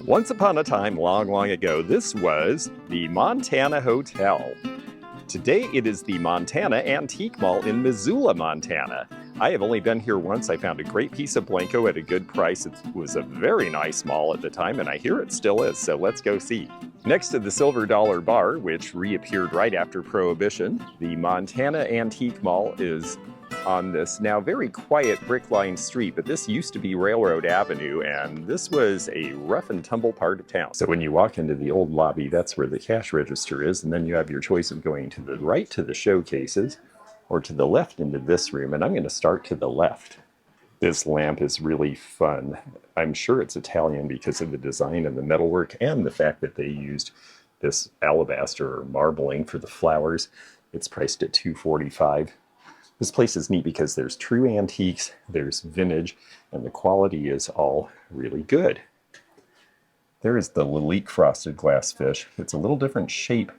Once upon a time, long, long ago, this was the Montana Hotel. Today, it is the Montana Antique Mall in Missoula, Montana. I have only been here once. I found a great piece of Blenko at a good price. It was a very nice mall at the time, and I hear it still is, so let's go see. Next to the Silver Dollar Bar, which reappeared right after Prohibition, the Montana Antique Mall is on this now very quiet brick-lined street, but this used to be Railroad Avenue, and this was a rough and tumble part of town. So when you walk into the old lobby, that's where the cash register is, and then you have your choice of going to the right to the showcases, or to the left into this room, and I'm going to start to the left. This lamp is really fun. I'm sure it's Italian because of the design and the metalwork, and the fact that they used this alabaster or marbling for the flowers. It's priced at $245. This place is neat because there's true antiques, there's vintage, and the quality is all really good. There is the Lalique frosted glass fish. It's a little different shape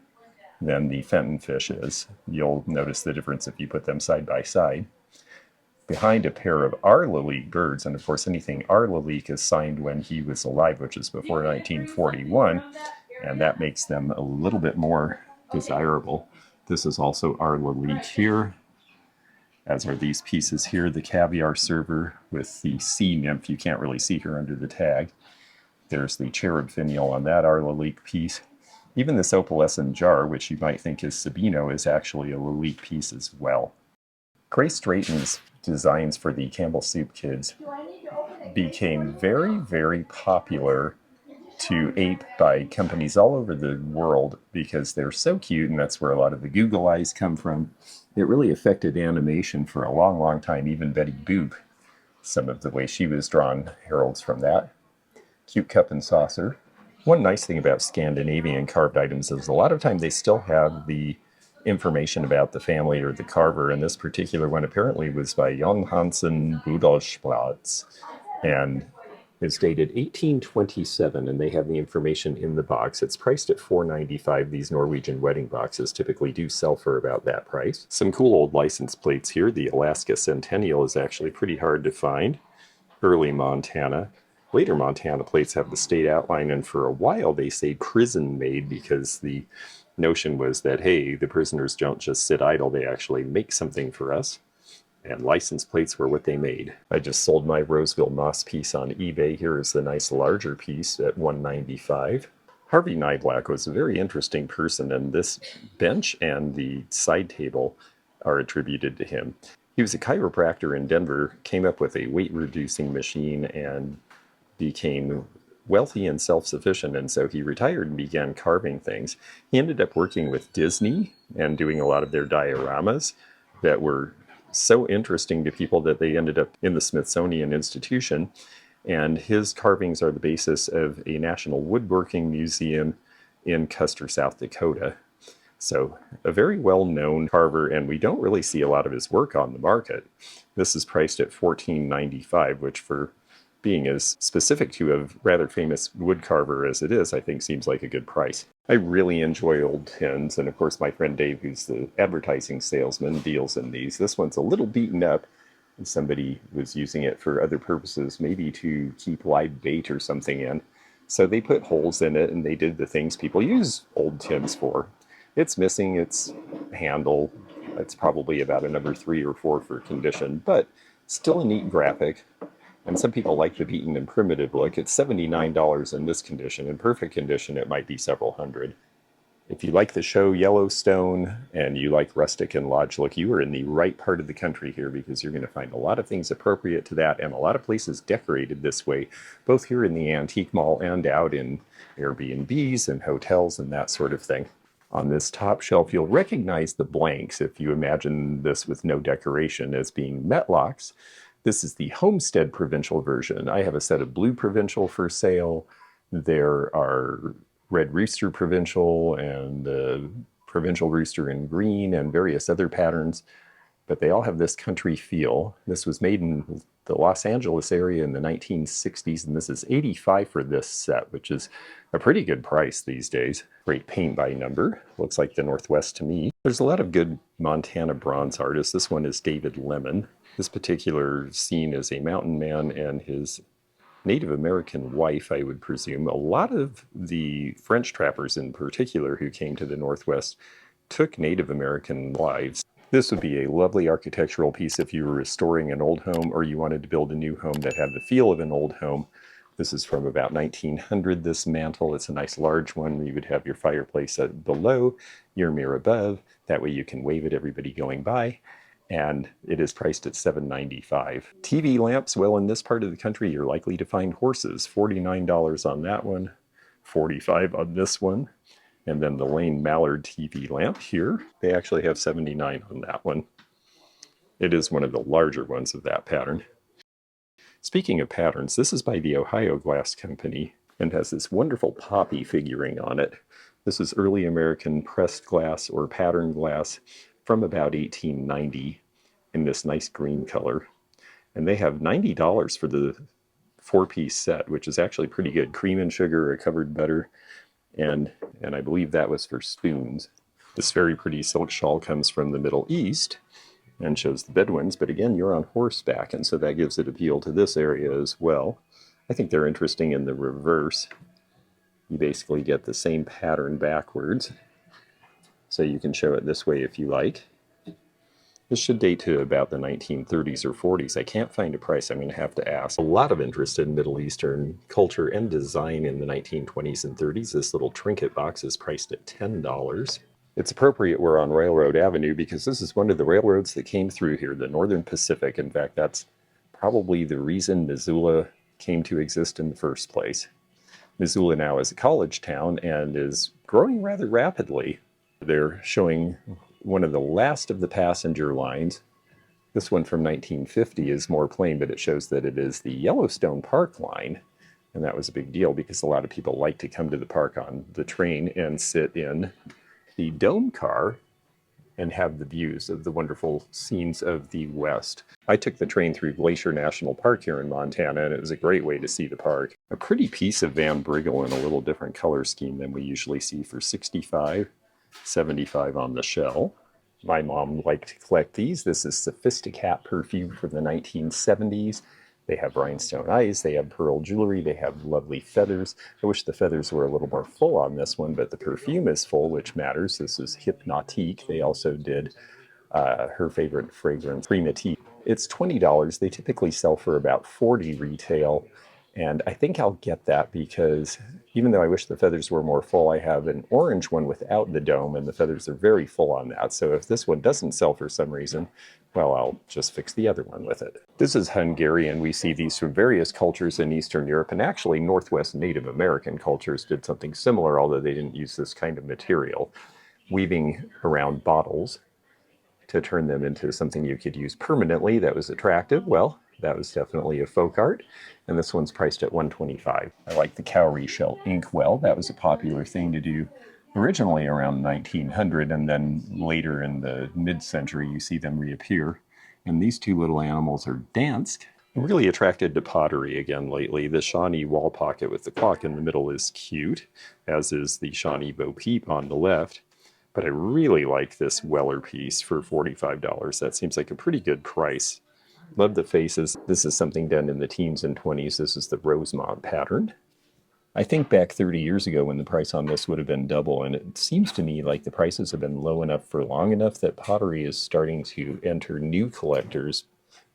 than the Fenton fish is. You'll notice the difference if you put them side by side. Behind a pair of our Lalique birds, and of course anything our Lalique is signed when he was alive, which is before 1941, and that makes them a little bit more desirable. This is also our Lalique here, as are these pieces here, the caviar server with the sea nymph. You can't really see her under the tag. There's the cherub finial on that our Lalique piece. Even this opalescent jar, which you might think is Sabino, is actually a Lalique piece as well. Grace Drayton's designs for the Campbell Soup Kids became very, very popular to ape by companies all over the world because they're so cute, and that's where a lot of the Google eyes come from. It really affected animation for a long, long time. Even Betty Boop, some of the way she was drawn heralds from that. Cute cup and saucer. One nice thing about Scandinavian carved items is a lot of time they still have the information about the family or the carver, and this particular one apparently was by Jon Hansen Budalsplads, and it's dated 1827, and they have the information in the box. It's priced at $4.95. These Norwegian wedding boxes typically do sell for about that price. Some cool old license plates here. The Alaska Centennial is actually pretty hard to find. Early Montana. Later Montana plates have the state outline, and for a while they say prison made because the notion was that, hey, the prisoners don't just sit idle, they actually make something for us. And license plates were what they made. I just sold my Roseville moss piece on eBay. Here is the nice larger piece at $195. Harvey Niblack was a very interesting person, and this bench and the side table are attributed to him. He was a chiropractor in Denver, came up with a weight-reducing machine, and became wealthy and self-sufficient, and so he retired and began carving things. He ended up working with Disney and doing a lot of their dioramas that were so interesting to people that they ended up in the Smithsonian Institution, and his carvings are the basis of a national woodworking museum in Custer, South Dakota. So a very well-known carver, and we don't really see a lot of his work on the market. This is priced at $14.95, which for being as specific to a rather famous wood carver as it is, I think seems like a good price. I really enjoy old tins, and of course my friend Dave, who's the advertising salesman, deals in these. This one's a little beaten up, and somebody was using it for other purposes, maybe to keep live bait or something in. So they put holes in it, and they did the things people use old tins for. It's missing its handle. It's probably about a number 3 or 4 for condition, but still a neat graphic. And some people like the beaten and primitive look. It's $79 in this condition. In perfect condition, it might be several hundred. If you like the show Yellowstone and you like rustic and lodge look, you are in the right part of the country here because you're going to find a lot of things appropriate to that and a lot of places decorated this way, both here in the Antique Mall and out in Airbnbs and hotels and that sort of thing. On this top shelf, you'll recognize the blanks if you imagine this with no decoration as being Metlocks. This is the Homestead Provincial version. I have a set of Blue Provincial for sale. There are Red Rooster Provincial and Provincial Rooster in green and various other patterns, but they all have this country feel. This was made in the Los Angeles area in the 1960s, and this is $85 for this set, which is a pretty good price these days. Great paint by number. Looks like the Northwest to me. There's a lot of good Montana bronze artists. This one is David Lemon. This particular scene is a mountain man and his Native American wife, I would presume. A lot of the French trappers in particular who came to the Northwest took Native American wives. This would be a lovely architectural piece if you were restoring an old home or you wanted to build a new home that had the feel of an old home. This is from about 1900, this mantle. It's a nice large one. You would have your fireplace below, your mirror above. That way you can wave at everybody going by. And it is priced at $7.95. TV lamps, well, in this part of the country, you're likely to find horses. $49 on that one, $45 on this one. And then the Lane Mallard TV lamp here, they actually have $79 on that one. It is one of the larger ones of that pattern. Speaking of patterns, this is by the Ohio Glass Company and has this wonderful poppy figuring on it. This is early American pressed glass or pattern glass from about 1890 in this nice green color. And they have $90 for the 4-piece set, which is actually pretty good. Cream and sugar, a covered butter, and I believe that was for spoons. This very pretty silk shawl comes from the Middle East and shows the Bedouins, but again, you're on horseback, and so that gives it appeal to this area as well. I think they're interesting in the reverse. You basically get the same pattern backwards, so you can show it this way if you like. This should date to about the 1930s or 40s. I can't find a price. I'm going to have to ask. A lot of interest in Middle Eastern culture and design in the 1920s and 30s. This little trinket box is priced at $10. It's appropriate we're on Railroad Avenue because this is one of the railroads that came through here, the Northern Pacific. In fact, that's probably the reason Missoula came to exist in the first place. Missoula now is a college town and is growing rather rapidly. They're showing one of the last of the passenger lines. This one from 1950 is more plain, but it shows that it is the Yellowstone Park line. And that was a big deal because a lot of people like to come to the park on the train and sit in the dome car and have the views of the wonderful scenes of the West. I took the train through Glacier National Park here in Montana, and it was a great way to see the park. A pretty piece of Van Briggle in a little different color scheme than we usually see for $65. $75 on the shell. My mom liked to collect these. This is Sophisticat perfume from the 1970s. They have rhinestone eyes, they have pearl jewelry, they have lovely feathers. I wish the feathers were a little more full on this one, but the perfume is full, which matters. This is Hypnotique. They also did her favorite fragrance, Primatique. It's $20. They typically sell for about $40 retail. And I think I'll get that because even though I wish the feathers were more full, I have an orange one without the dome and the feathers are very full on that. So if this one doesn't sell for some reason, well, I'll just fix the other one with it. This is Hungarian. We see these from various cultures in Eastern Europe, and actually Northwest Native American cultures did something similar, although they didn't use this kind of material. Weaving around bottles to turn them into something you could use permanently that was attractive. Well, that was definitely a folk art, and this one's priced at $125. I like the cowrie shell inkwell. That was a popular thing to do originally around 1900, and then later in the mid-century you see them reappear. And these two little animals are danced. I'm really attracted to pottery again lately. The Shawnee wall pocket with the clock in the middle is cute, as is the Shawnee Bo Peep on the left. But I really like this Weller piece for $45. That seems like a pretty good price. Love the faces. This is something done in the teens and 20s. This is the Rosemont pattern. I think back 30 years ago when the price on this would have been double, and it seems to me like the prices have been low enough for long enough that pottery is starting to enter new collectors'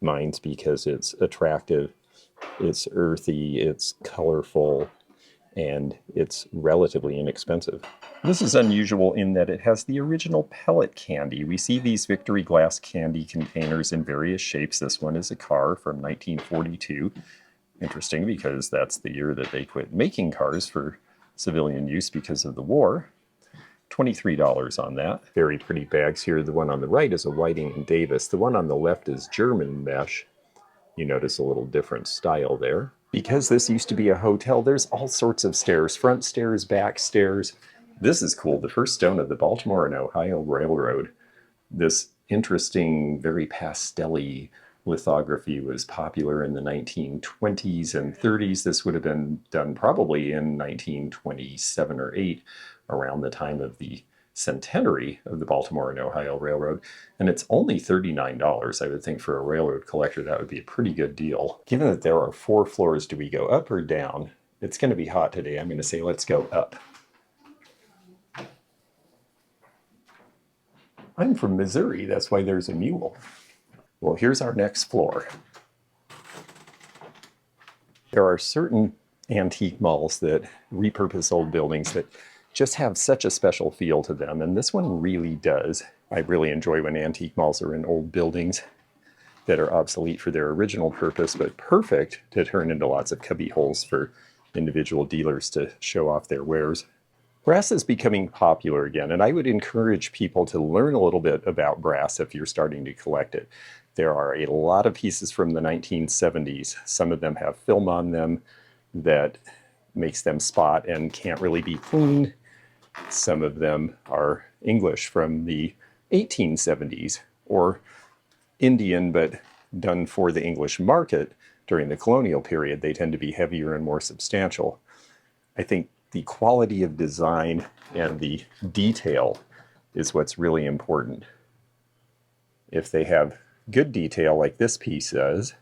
minds because it's attractive, it's earthy, it's colorful, and it's relatively inexpensive. This is unusual in that it has the original pellet candy. We see these Victory glass candy containers in various shapes. This one is a car from 1942. Interesting because that's the year that they quit making cars for civilian use because of the war. $23 on that. Very pretty bags here. The one on the right is a Whiting and Davis. The one on the left is German mesh. You notice a little different style there. Because this used to be a hotel, there's all sorts of stairs. Front stairs, back stairs. This is cool. The first stone of the Baltimore and Ohio Railroad. This interesting, very pastel-y lithography was popular in the 1920s and 30s. This would have been done probably in 1927 or 8, around the time of the centenary of the Baltimore and Ohio Railroad, and it's only $39. I would think for a railroad collector that would be a pretty good deal. Given that there are 4 floors, do we go up or down? It's going to be hot today. I'm going to say let's go up. I'm from Missouri, that's why there's a mule. Well, here's our next floor. There are certain antique malls that repurpose old buildings that just have such a special feel to them, and this one really does. I really enjoy when antique malls are in old buildings that are obsolete for their original purpose, but perfect to turn into lots of cubby holes for individual dealers to show off their wares. Brass is becoming popular again, and I would encourage people to learn a little bit about brass if you're starting to collect it. There are a lot of pieces from the 1970s. Some of them have film on them that makes them spot and can't really be cleaned. Some of them are English from the 1870s or Indian, but done for the English market during the colonial period. They tend to be heavier and more substantial. I think the quality of design and the detail is what's really important. If they have good detail like this piece does,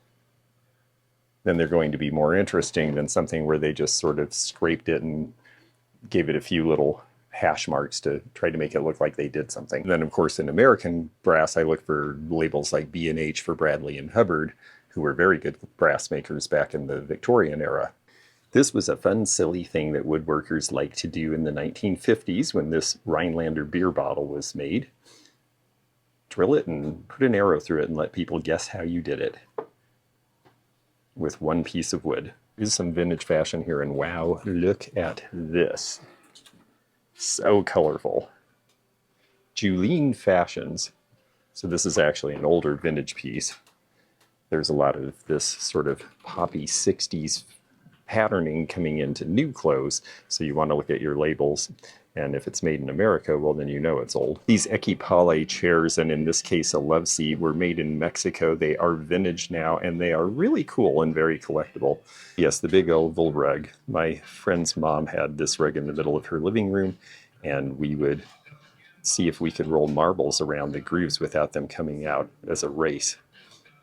then they're going to be more interesting than something where they just sort of scraped it and gave it a few little hash marks to try to make it look like they did something. And then, of course, in American brass, I look for labels like B&H for Bradley and Hubbard, who were very good brass makers back in the Victorian era. This was a fun, silly thing that woodworkers liked to do in the 1950s when this Rhinelander beer bottle was made. Drill it and put an arrow through it and let people guess how you did it with one piece of wood. Here's some vintage fashion here, and wow, look at this. So colorful. Julene Fashions. So this is actually an older vintage piece. There's a lot of this sort of poppy 60s patterning coming into new clothes, so you want to look at your labels. And if it's made in America, well, then you know it's old. These Equipale chairs, and in this case a love seat, were made in Mexico. They are vintage now, and they are really cool and very collectible. Yes, the big oval rug. My friend's mom had this rug in the middle of her living room, and we would see if we could roll marbles around the grooves without them coming out as a race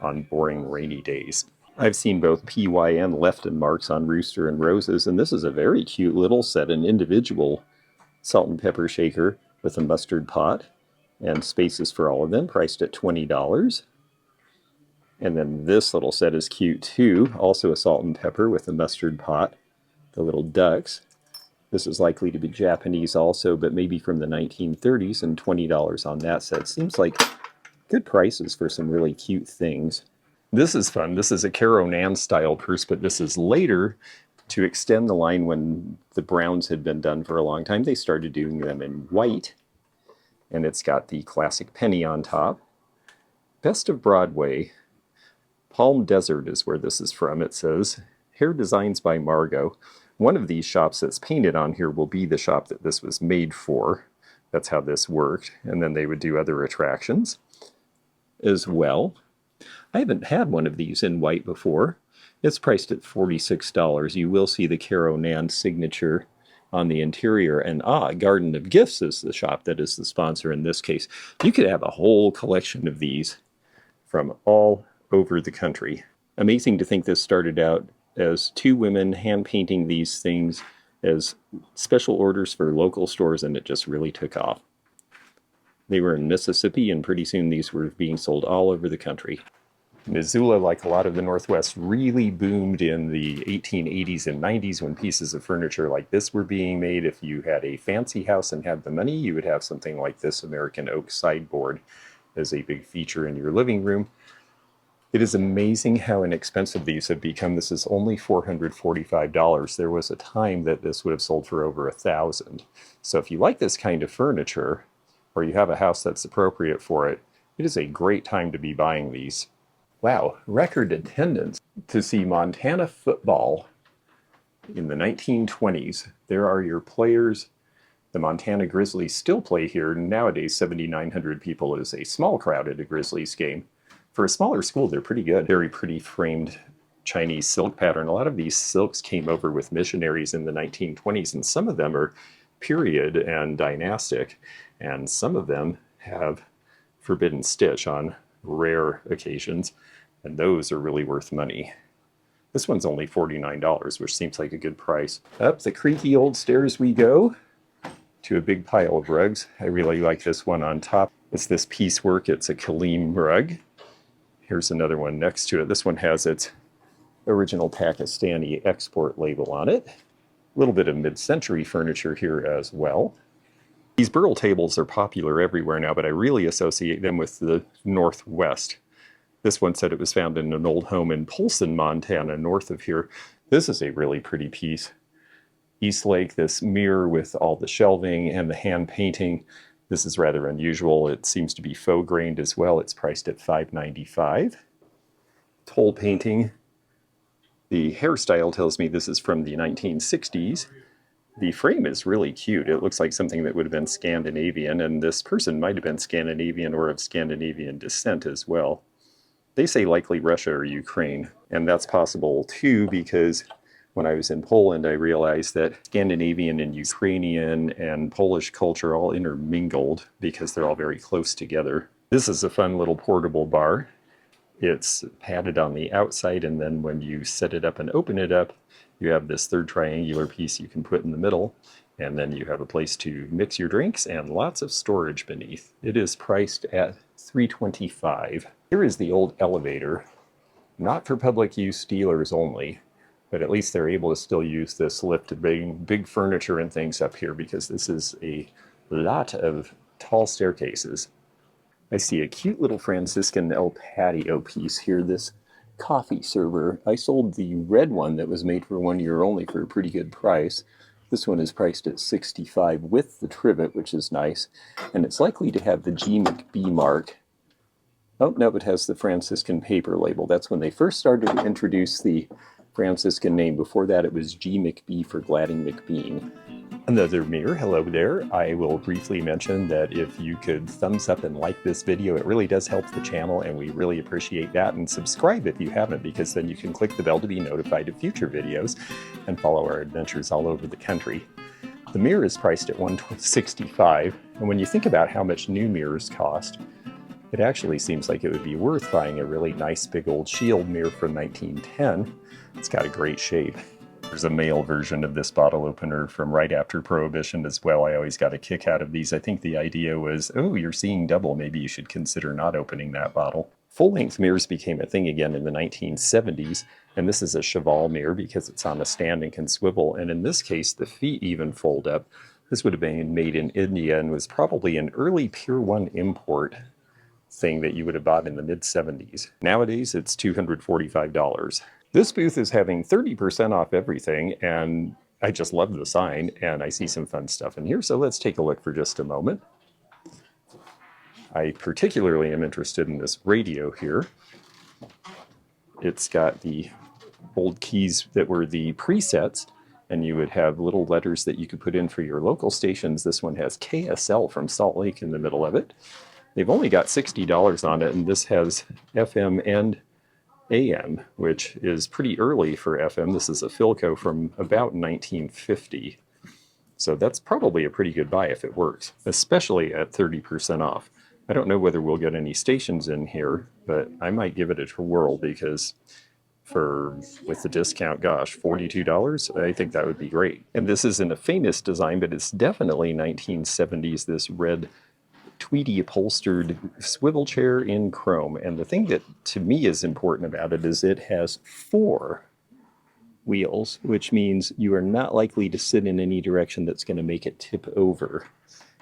on boring rainy days. I've seen both PY and Lefton marks on Rooster and Roses, and this is a very cute little set, an individual salt and pepper shaker with a mustard pot and spaces for all of them, priced at $20. And then this little set is cute too, also a salt and pepper with a mustard pot, the little ducks. This is likely to be Japanese also, but maybe from the 1930s, and $20 on that set. Seems like good prices for some really cute things. This is fun. This is a Caro Nan style purse, but this is later. To extend the line when the browns had been done for a long time, they started doing them in white. And it's got the classic penny on top. Best of Broadway. Palm Desert is where this is from. It says, Hair Designs by Margot. One of these shops that's painted on here will be the shop that this was made for. That's how this worked. And then they would do other attractions as well. I haven't had one of these in white before. It's priced at $46. You will see the Caro Nan signature on the interior. And Garden of Gifts is the shop that is the sponsor in this case. You could have a whole collection of these from all over the country. Amazing to think this started out as 2 women hand painting these things as special orders for local stores, and it just really took off. They were in Mississippi, and pretty soon these were being sold all over the country. Missoula, like a lot of the Northwest, really boomed in the 1880s and 90s when pieces of furniture like this were being made. If you had a fancy house and had the money, you would have something like this American oak sideboard as a big feature in your living room. It is amazing how inexpensive these have become. This is only $445. There was a time that this would have sold for over $1,000. So if you like this kind of furniture, or you have a house that's appropriate for it, it is a great time to be buying these. Wow, record attendance to see Montana football in the 1920s. There are your players. The Montana Grizzlies still play here. Nowadays, 7,900 people is a small crowd at a Grizzlies game. For a smaller school, they're pretty good. Very pretty framed Chinese silk pattern. A lot of these silks came over with missionaries in the 1920s, and some of them are period and dynastic, and some of them have forbidden stitch on rare occasions, and those are really worth money. This one's only $49, which seems like a good price. Up the creaky old stairs we go to a big pile of rugs. I really like this one on top. It's this piecework. It's a Kalim rug. Here's another one next to it. This one has its original Pakistani export label on it. A little bit of mid-century furniture here as well. These burl tables are popular everywhere now, but I really associate them with the Northwest. This one said it was found in an old home in Polson, Montana, north of here. This is a really pretty piece. Eastlake, this mirror with all the shelving and the hand painting. This is rather unusual. It seems to be faux grained as well. It's priced at $5.95. Toll painting. The hairstyle tells me this is from the 1960s. The frame is really cute. It looks like something that would have been Scandinavian, and this person might have been Scandinavian or of Scandinavian descent as well. They say likely Russia or Ukraine, and that's possible too because when I was in Poland, I realized that Scandinavian and Ukrainian and Polish culture all intermingled because they're all very close together. This is a fun little portable bar. It's padded on the outside, and then when you set it up and open it up, you have this third triangular piece you can put in the middle, and then you have a place to mix your drinks and lots of storage beneath. It is priced at $3.25. Here is the old elevator. Not for public use, dealers only, but at least they're able to still use this lift to bring big furniture and things up here because this is a lot of tall staircases. I see a cute little Franciscan El Patio piece here, this coffee server. I sold the red one that was made for 1 year only for a pretty good price. This one is priced at $65 with the trivet, which is nice, and it's likely to have the G McB mark. Oh, no, it has the Franciscan paper label. That's when they first started to introduce the Franciscan name. Before that, it was G McB for Gladding McBean. Another mirror. Hello there. I will briefly mention that if you could thumbs up and like this video, it really does help the channel, and we really appreciate that. And subscribe if you haven't, because then you can click the bell to be notified of future videos and follow our adventures all over the country. The mirror is priced at $165, and when you think about how much new mirrors cost, it actually seems like it would be worth buying a really nice big old shield mirror from 1910. It's got a great shape. There's a male version of this bottle opener from right after Prohibition as well. I always got a kick out of these. I think the idea was, oh, you're seeing double. Maybe you should consider not opening that bottle. Full-length mirrors became a thing again in the 1970s, and this is a cheval mirror because it's on a stand and can swivel, and in this case, the feet even fold up. This would have been made in India and was probably an early Pier 1 import thing that you would have bought in the mid-70s. Nowadays, it's $245. This booth is having 30% off everything, and I just love the sign, and I see some fun stuff in here, so let's take a look for just a moment. I particularly am interested in this radio here. It's got the old keys that were the presets, and you would have little letters that you could put in for your local stations. This one has KSL from Salt Lake in the middle of it. They've only got $60 on it, and this has FM and AM, which is pretty early for FM. This is a Philco from about 1950. So that's probably a pretty good buy if it works, especially at 30% off. I don't know whether we'll get any stations in here, but I might give it a whirl because with the discount, gosh, $42, I think that would be great. And this isn't a famous design, but it's definitely 1970s, this red tweedy upholstered swivel chair in chrome. And the thing that to me is important about it is it has 4 wheels, which means you are not likely to sit in any direction that's going to make it tip over.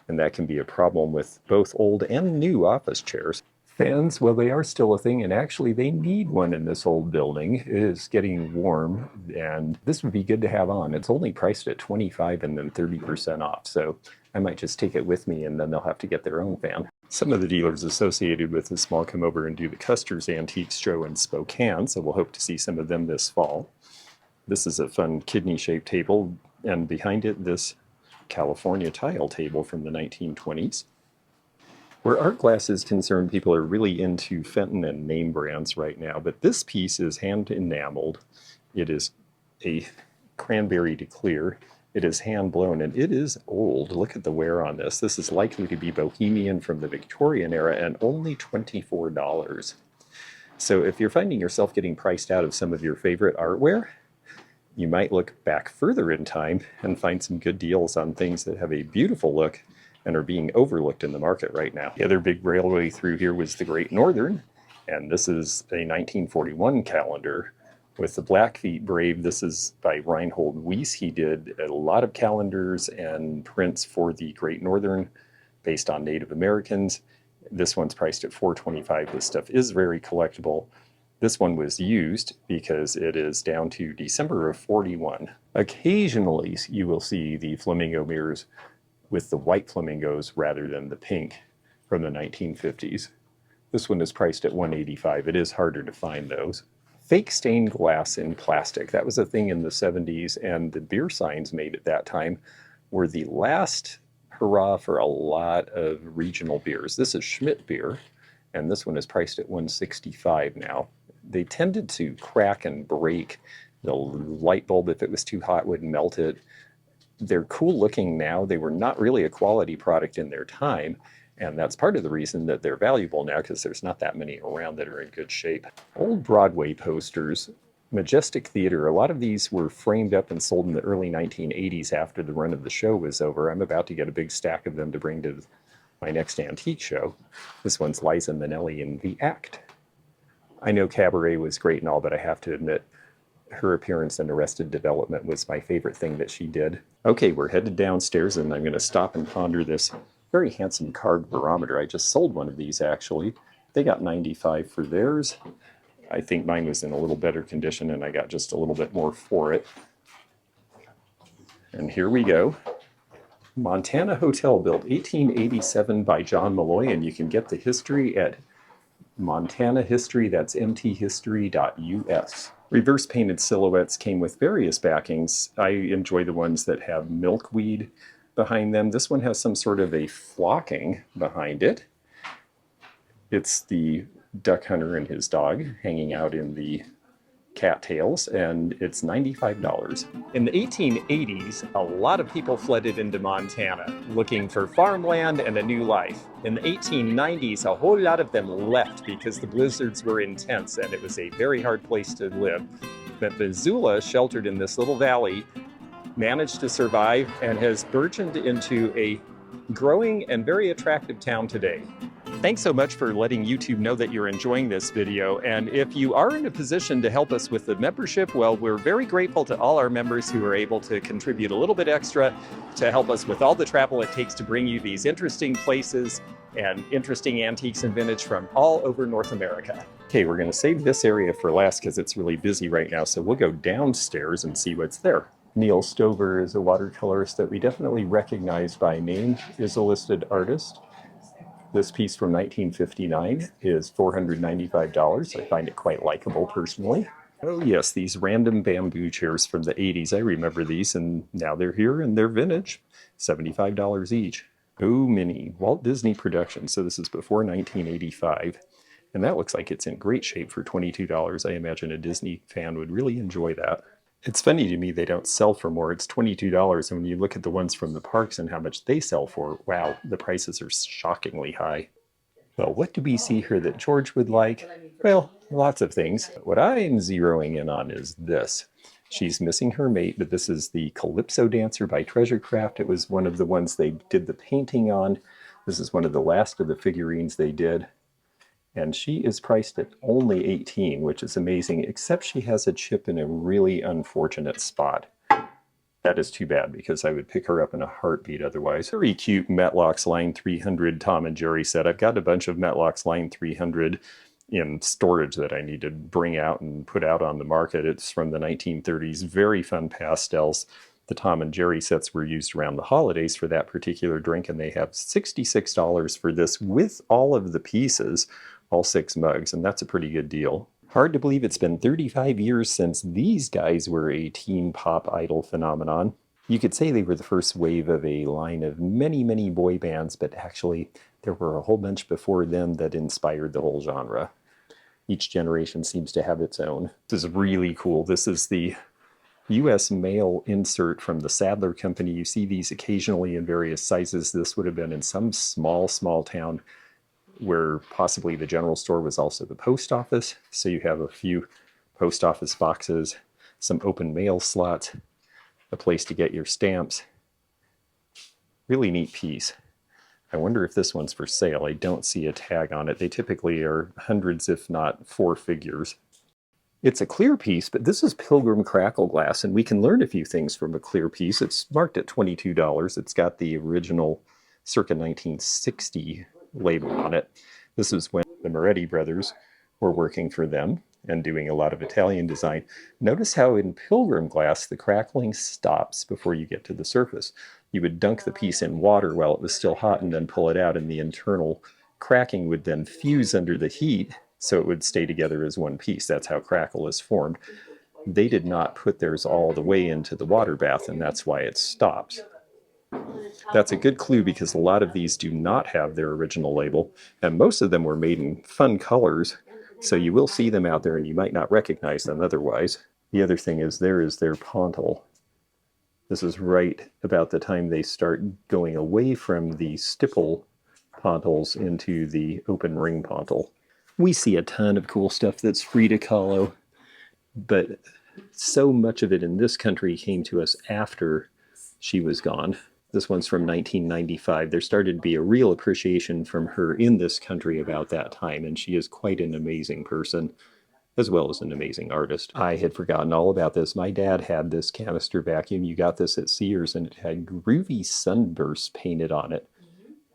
And that can be a problem with both old and new office chairs. Fans, well, they are still a thing, and actually they need one in this old building. It is getting warm, and this would be good to have on. It's only priced at $25 and then 30% off, so I might just take it with me, and then they'll have to get their own fan. Some of the dealers associated with this will come over and do the Custer's Antiques Show in Spokane, so we'll hope to see some of them this fall. This is a fun kidney-shaped table, and behind it, this California tile table from the 1920s. Where art glass is concerned, people are really into Fenton and name brands right now, but this piece is hand enameled. It is a cranberry to clear, It is hand blown and it is old. Look at the wear on this. This is likely to be Bohemian from the Victorian era and only $24. So if you're finding yourself getting priced out of some of your favorite artware, you might look back further in time and find some good deals on things that have a beautiful look and are being overlooked in the market right now. The other big railway through here was the Great Northern, and this is a 1941 calendar with the Blackfeet Brave. This is by Reinhold Weiss. He did a lot of calendars and prints for the Great Northern based on Native Americans. This one's priced at $4.25. This stuff is very collectible. This one was used because it is down to December of 41. Occasionally you will see the flamingo mirrors with the white flamingos rather than the pink from the 1950s. This one is priced at $185. It is harder to find those. Fake stained glass in plastic. That was a thing in the 70s, and the beer signs made at that time were the last hurrah for a lot of regional beers. This is Schmidt beer, and this one is priced at $165 now. They tended to crack and break. The light bulb, if it was too hot, would melt it. They're cool looking now. They were not really a quality product in their time, and that's part of the reason that they're valuable now, because there's not that many around that are in good shape. Old Broadway posters, Majestic Theater. A lot of these were framed up and sold in the early 1980s after the run of the show was over. I'm about to get a big stack of them to bring to my next antique show. This one's Liza Minnelli in The Act. I know Cabaret was great and all, but I have to admit, her appearance in Arrested Development was my favorite thing that she did. Okay, we're headed downstairs, and I'm going to stop and ponder this very handsome carved barometer. I just sold one of these, actually. They got $95 for theirs. I think mine was in a little better condition, and I got just a little bit more for it. And here we go. Montana Hotel, built 1887 by John Malloy, and you can get the history at Montana History. That's mthistory.us. Reverse painted silhouettes came with various backings. I enjoy the ones that have milkweed behind them. This one has some sort of a flocking behind it. It's the duck hunter and his dog hanging out in the cattails, and it's $95. In the 1880s, a lot of people flooded into Montana looking for farmland and a new life. In the 1890s, a whole lot of them left because the blizzards were intense and it was a very hard place to live. But Missoula, sheltered in this little valley, managed to survive and has burgeoned into a growing and very attractive town today. Thanks so much for letting YouTube know that you're enjoying this video. And if you are in a position to help us with the membership, well, we're very grateful to all our members who are able to contribute a little bit extra to help us with all the travel it takes to bring you these interesting places and interesting antiques and vintage from all over North America. Okay, we're going to save this area for last because it's really busy right now. So we'll go downstairs and see what's there. Neil Stover is a watercolorist that we definitely recognize by name, is a listed artist. This piece from 1959 is $495. I find it quite likable personally. Oh yes, these random bamboo chairs from the 80s. I remember these, and now they're here and they're vintage. $75 each. Oh, Mini, Walt Disney Productions. So this is before 1985. And that looks like it's in great shape for $22. I imagine a Disney fan would really enjoy that. It's funny to me they don't sell for more. It's $22, and when you look at the ones from the parks and how much they sell for, wow, the prices are shockingly high. Well, what do we see here that George would like? Well, lots of things. What I'm zeroing in on is this. She's missing her mate, but this is the Calypso Dancer by Treasure Craft. It was one of the ones they did the painting on. This is one of the last of the figurines they did. And she is priced at only $18, which is amazing, except she has a chip in a really unfortunate spot. That is too bad, because I would pick her up in a heartbeat otherwise. Very cute Metlocks Line 300 Tom and Jerry set. I've got a bunch of Metlocks Line 300 in storage that I need to bring out and put out on the market. It's from the 1930s. Very fun pastels. The Tom and Jerry sets were used around the holidays for that particular drink, and they have $66 for this with all of the pieces. All 6 mugs, and that's a pretty good deal. Hard to believe it's been 35 years since these guys were a teen pop idol phenomenon. You could say they were the first wave of a line of many, many boy bands, but actually there were a whole bunch before them that inspired the whole genre. Each generation seems to have its own. This is really cool. This is the U.S. mail insert from the Sadler Company. You see these occasionally in various sizes. This would have been in some small town where possibly the general store was also the post office. So you have a few post office boxes, some open mail slots, a place to get your stamps. Really neat piece. I wonder if this one's for sale. I don't see a tag on it. They typically are hundreds, if not four figures. It's a clear piece, but this is Pilgrim Crackle glass, and we can learn a few things from a clear piece. It's marked at $22. It's got the original circa 1960 label on it. This is when the Moretti brothers were working for them and doing a lot of Italian design. Notice how in Pilgrim glass, the crackling stops before you get to the surface. You would dunk the piece in water while it was still hot and then pull it out, and the internal cracking would then fuse under the heat, so it would stay together as one piece. That's how crackle is formed. They did not put theirs all the way into the water bath, and that's why it stops. That's a good clue because a lot of these do not have their original label, and most of them were made in fun colors, so you will see them out there and you might not recognize them otherwise. The other thing is there is their pontil. This is right about the time they start going away from the stipple pontils into the open ring pontil. We see a ton of cool stuff that's Frida Kahlo, but so much of it in this country came to us after she was gone. This one's from 1995. There started to be a real appreciation from her in this country about that time, and she is quite an amazing person, as well as an amazing artist. I had forgotten all about this. My dad had this canister vacuum. You got this at Sears, and it had groovy sunbursts painted on it,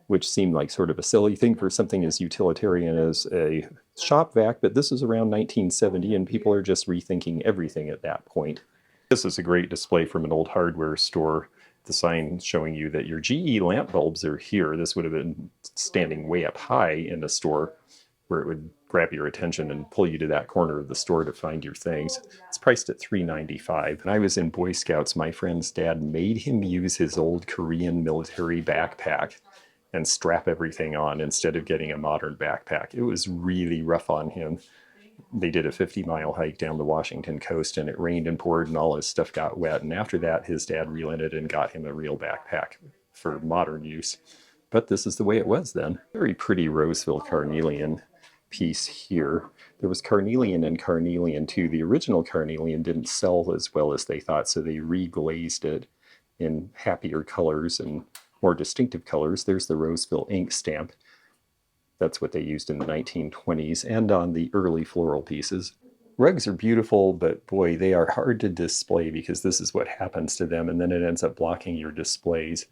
which seemed like sort of a silly thing for something as utilitarian as a shop vac, but this is around 1970, and people are just rethinking everything at that point. This is a great display from an old hardware store. The sign showing you that your GE lamp bulbs are here. This would have been standing way up high in a store where it would grab your attention and pull you to that corner of the store to find your things. It's priced at $3.95. When I was in Boy Scouts, my friend's dad made him use his old Korean military backpack and strap everything on instead of getting a modern backpack. It was really rough on him. They did a 50-mile hike down the Washington coast, and it rained and poured and all his stuff got wet. And after that, his dad relented and got him a real backpack for modern use. But this is the way it was then. Very pretty Roseville carnelian piece here. There was carnelian and carnelian too. The original carnelian didn't sell as well as they thought, so they reglazed it in happier colors and more distinctive colors. There's the Roseville ink stamp. That's what they used in the 1920s and on the early floral pieces. Rugs are beautiful, but boy, they are hard to display because this is what happens to them, and then it ends up blocking your displays.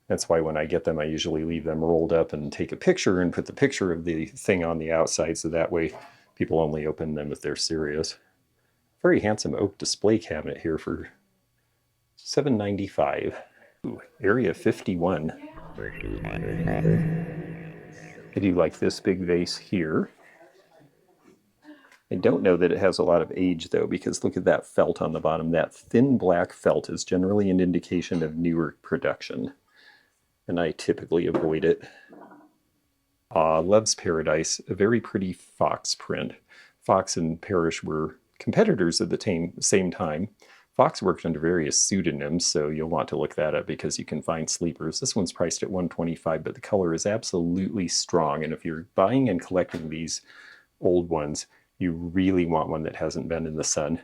That's why when I get them, I usually leave them rolled up and take a picture and put the picture of the thing on the outside, so that way people only open them if they're serious. Very handsome oak display cabinet here for $7.95. Ooh, Area 51. I do like this big vase here. I don't know that it has a lot of age though, because look at that felt on the bottom. That thin black felt is generally an indication of newer production, and I typically avoid it. Love's Paradise, a very pretty fox print. Fox and Parrish were competitors at the same time. Fox worked under various pseudonyms, so you'll want to look that up because you can find sleepers. This one's priced at $125, but the color is absolutely strong, and if you're buying and collecting these old ones, you really want one that hasn't been in the sun,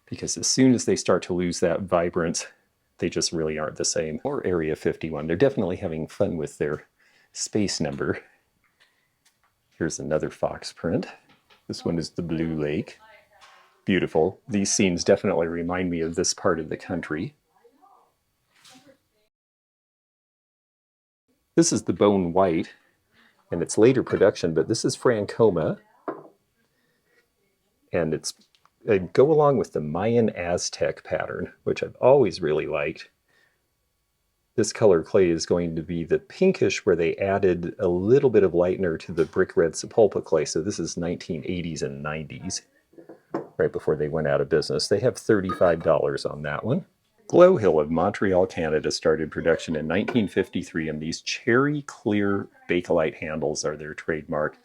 because as soon as they start to lose that vibrance, they just really aren't the same. Or Area 51. They're definitely having fun with their space number. Here's another fox print. This one is the Blue Lake. Beautiful. These scenes definitely remind me of this part of the country. This is the Bone White, and it's later production, but this is Francoma. And it's go along with the Mayan Aztec pattern, which I've always really liked. This color clay is going to be the pinkish, where they added a little bit of lightener to the brick red Sepulpa clay. So this is 1980s and 90s. Right before they went out of business. They have $35 on that one. Glow Hill of Montreal, Canada started production in 1953, and these cherry clear Bakelite handles are their trademark.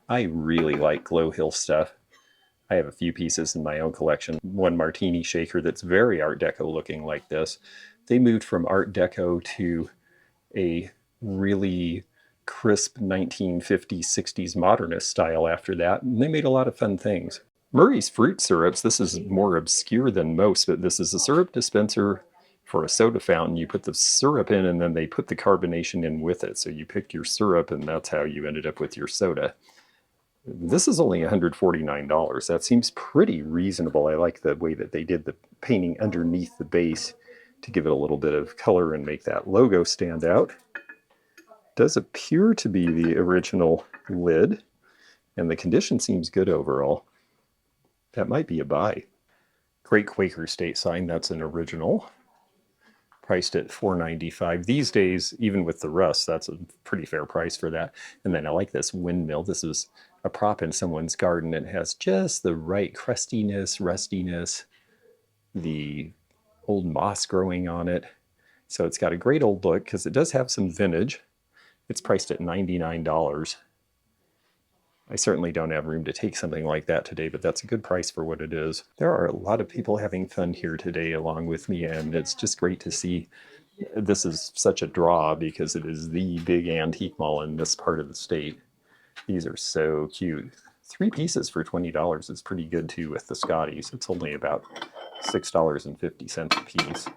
I really like Glow Hill stuff. I have a few pieces in my own collection. One martini shaker that's very Art Deco looking like this. They moved from Art Deco to a really crisp 1950s, 60s modernist style after that, and they made a lot of fun things. Murray's Fruit Syrups, this is more obscure than most, but this is a syrup dispenser for a soda fountain. You put the syrup in and then they put the carbonation in with it. So you picked your syrup and that's how you ended up with your soda. This is only $149. That seems pretty reasonable. I like the way that they did the painting underneath the base to give it a little bit of color and make that logo stand out. Does appear to be the original lid, and the condition seems good overall. That might be a buy. Great Quaker State sign, that's an original. Priced at $4.95. These days, even with the rust, that's a pretty fair price for that. And then I like this windmill. This is a prop in someone's garden. It has just the right crustiness, rustiness, the old moss growing on it. So it's got a great old look because it does have some vintage. It's priced at $99. I certainly don't have room to take something like that today, but that's a good price for what it is. There are a lot of people having fun here today along with me, and it's just great to see. This is such a draw because it is the big antique mall in this part of the state. These are so cute. 3 pieces for $20 is pretty good too with the Scotties. It's only about $6.50 a piece.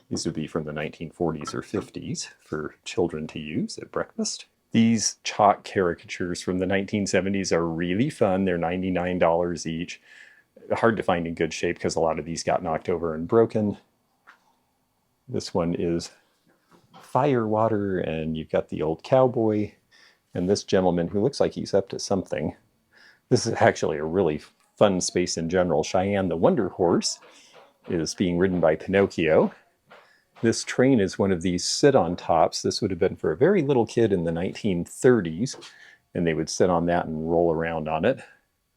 These would be from the 1940s or 50s for children to use at breakfast. These chalk caricatures from the 1970s are really fun. They're $99 each. Hard to find in good shape because a lot of these got knocked over and broken. This one is Firewater, and you've got the old cowboy and this gentleman who looks like he's up to something. This is actually a really fun space in general. Cheyenne the Wonder Horse is being ridden by Pinocchio. This train is one of these sit-on tops. This would have been for a very little kid in the 1930s, and they would sit on that and roll around on it,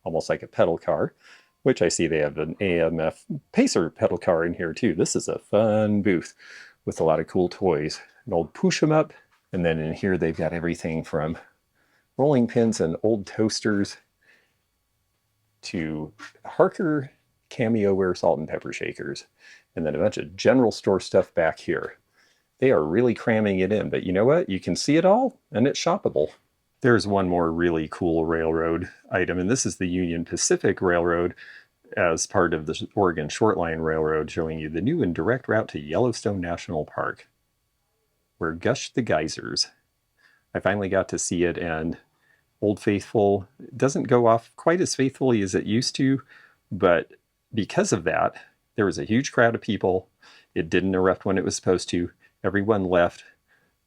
almost like a pedal car, which I see they have an AMF Pacer pedal car in here too. This is a fun booth with a lot of cool toys. An old push 'em up, and then in here they've got everything from rolling pins and old toasters to Harker Cameo-ware salt and pepper shakers, and then a bunch of general store stuff back here. They are really cramming it in, but you know what? You can see it all, and it's shoppable. There's one more really cool railroad item, and this is the Union Pacific Railroad as part of the Oregon Short Line Railroad, showing you the new and direct route to Yellowstone National Park, where gush the geysers. I finally got to see it, and Old Faithful doesn't go off quite as faithfully as it used to, but because of that, there was a huge crowd of people. It didn't erupt when it was supposed to. Everyone left.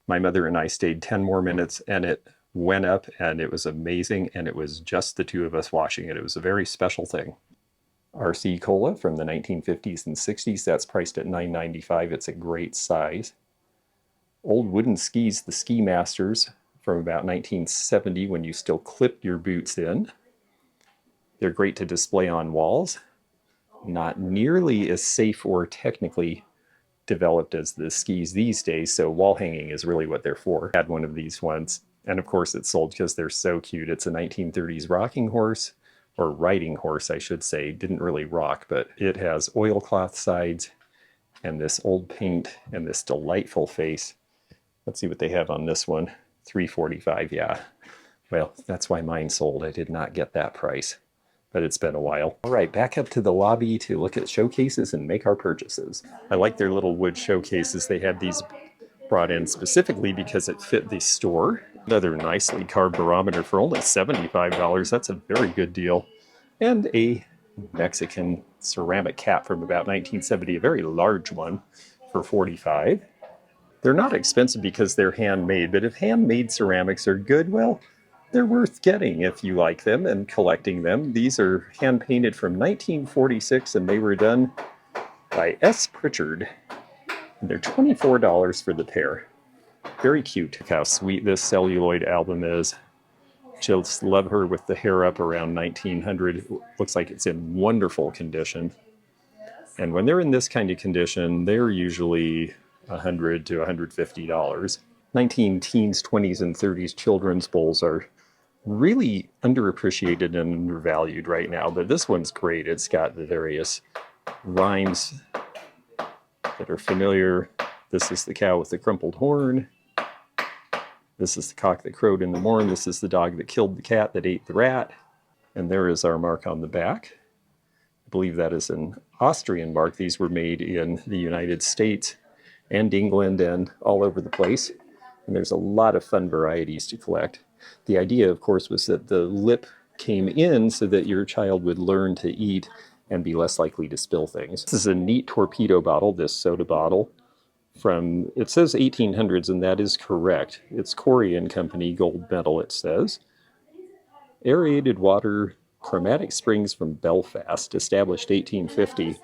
My mother and I stayed 10 more minutes, and it went up, and it was amazing, and it was just the two of us watching it. It was a very special thing. RC Cola from the 1950s and 60s. That's priced at $9.95. It's a great size. Old wooden skis, the Ski Masters from about 1970 when you still clipped your boots in. They're great to display on walls. Not nearly as safe or technically developed as the skis these days, so wall hanging is really what they're for. I had one of these once, and of course it's sold because they're so cute. It's a 1930s rocking horse, or riding horse I should say. Didn't really rock, but it has oilcloth sides and this old paint and this delightful face. Let's see what they have on this one. $345, yeah. Well, that's why mine sold. I did not get that price, but it's been a while. All right, back up to the lobby to look at showcases and make our purchases. I like their little wood showcases. They had these brought in specifically because it fit the store. Another nicely carved barometer for only $75. That's a very good deal. And a Mexican ceramic cap from about 1970, a very large one, for $45. They're not expensive because they're handmade, but if handmade ceramics are good, well, they're worth getting if you like them and collecting them. These are hand-painted from 1946, and they were done by S. Pritchard. And they're $24 for the pair. Very cute. Look how sweet this celluloid album is. Just love her with the hair up around 1900. Looks like it's in wonderful condition. And when they're in this kind of condition, they're usually $100 to $150. 19 teens, 20s, and 30s children's bowls are really underappreciated and undervalued right now, but this one's great. It's got the various rhymes that are familiar. This is the cow with the crumpled horn. This is the cock that crowed in the morn. This is the dog that killed the cat that ate the rat. And there is our mark on the back. I believe that is an Austrian mark. These were made in the United States and England and all over the place. And there's a lot of fun varieties to collect. The idea, of course, was that the lip came in so that your child would learn to eat and be less likely to spill things. This is a neat torpedo bottle, this soda bottle, from, it says 1800s, and that is correct. It's Korean company, gold medal, it says. Aerated water, chromatic springs from Belfast, established 1850.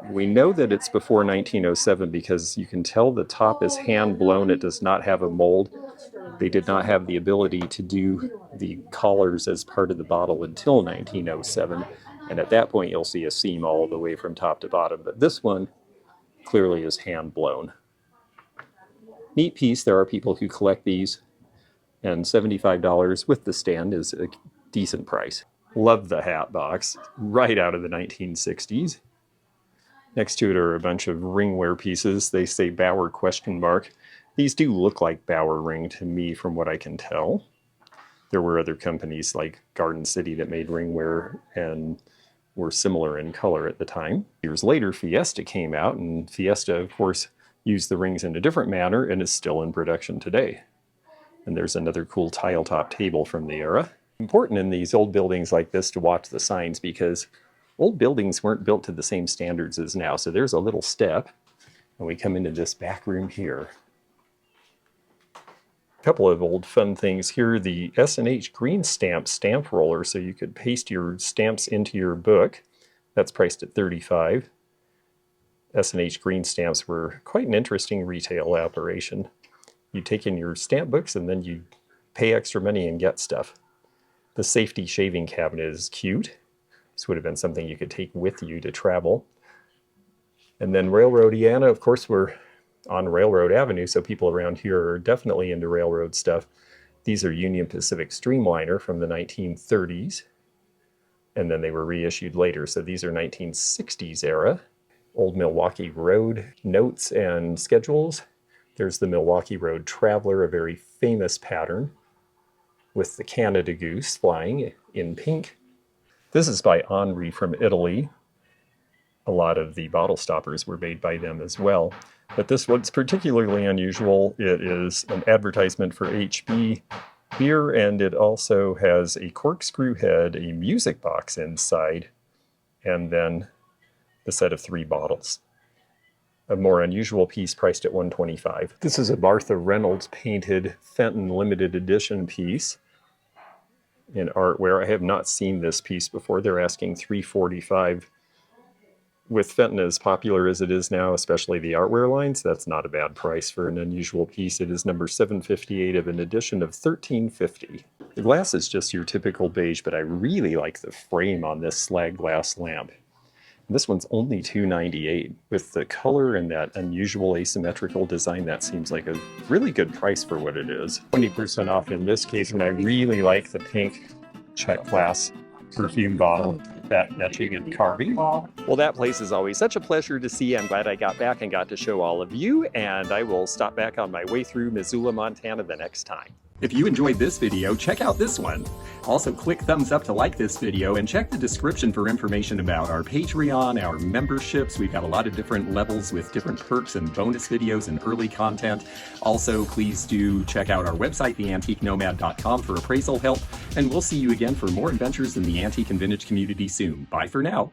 We know that it's before 1907 because you can tell the top is hand blown. It does not have a mold. They did not have the ability to do the collars as part of the bottle until 1907. And at that point, you'll see a seam all the way from top to bottom. But this one clearly is hand blown. Neat piece. There are people who collect these, and $75 with the stand is a decent price. Love the hat box, right out of the 1960s. Next to it are a bunch of ringware pieces. They say Bauer ? These do look like Bauer ring to me from what I can tell. There were other companies like Garden City that made ringware and were similar in color at the time. Years later, Fiesta came out, and Fiesta, of course, used the rings in a different manner and is still in production today. And there's another cool tile top table from the era. Important in these old buildings like this to watch the signs because old buildings weren't built to the same standards as now. So there's a little step, and we come into this back room here. A couple of old fun things here. The S&H green stamp roller, so you could paste your stamps into your book. That's priced at $35. S&H green stamps were quite an interesting retail operation. You take in your stamp books and then you pay extra money and get stuff. The safety shaving cabinet is cute. This would have been something you could take with you to travel. And then Railroadiana, of course, we're on Railroad Avenue, so people around here are definitely into railroad stuff. These are Union Pacific Streamliner from the 1930s, and then they were reissued later, so these are 1960s era. Old Milwaukee Road notes and schedules. There's the Milwaukee Road Traveler, a very famous pattern, with the Canada Goose flying in pink. This is by Henri from Italy. A lot of the bottle stoppers were made by them as well. But this one's particularly unusual. It is an advertisement for HB beer, and it also has a corkscrew head, a music box inside, and then the set of 3 bottles. A more unusual piece priced at $125. This is a Martha Reynolds painted Fenton limited edition piece in artware. I have not seen this piece before. They're asking $345. With Fenton as popular as it is now, especially the artware lines, that's not a bad price for an unusual piece. It is number 758 of an edition of 1350. The glass is just your typical beige, but I really like the frame on this slag glass lamp. This one's only $298. With the color and that unusual asymmetrical design, that seems like a really good price for what it is. 20% off in this case, and I really like the pink check glass perfume bottle, that etching and carving. Well, that place is always such a pleasure to see. I'm glad I got back and got to show all of you, and I will stop back on my way through Missoula, Montana the next time. If you enjoyed this video, check out this one. Also, click thumbs up to like this video and check the description for information about our Patreon, our memberships. We've got a lot of different levels with different perks and bonus videos and early content. Also, please do check out our website, theantiquenomad.com, for appraisal help. And we'll see you again for more adventures in the antique and vintage community soon. Bye for now.